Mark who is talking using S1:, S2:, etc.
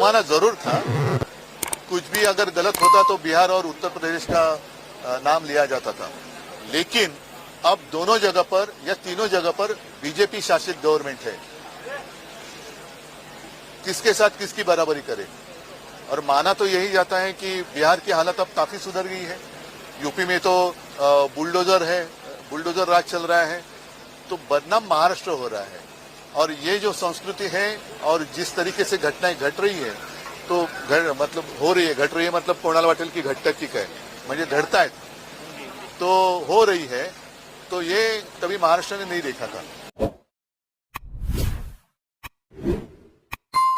S1: जमाना जरूर था, कुछ भी अगर गलत होता तो बिहार और उत्तर प्रदेश का नाम लिया जाता था, लेकिन अब दोनों जगह पर या तीनों जगह पर बीजेपी शासित गवर्नमेंट है। किसके साथ किसकी बराबरी करे? और माना तो यही जाता है कि बिहार की हालत अब काफी सुधर गई है, यूपी में तो बुलडोजर राज चल रहा है, तो बदनाम महाराष्ट्र हो रहा है। और ये जो संस्कृति है और जिस तरीके से घटनाएं घट रही है, तो घट रही है मतलब कोणाला वाटेल की घटत की काय, म्हणजे घडतायत तो हो रही है, तो ये कभी महाराष्ट्र ने नहीं देखा था।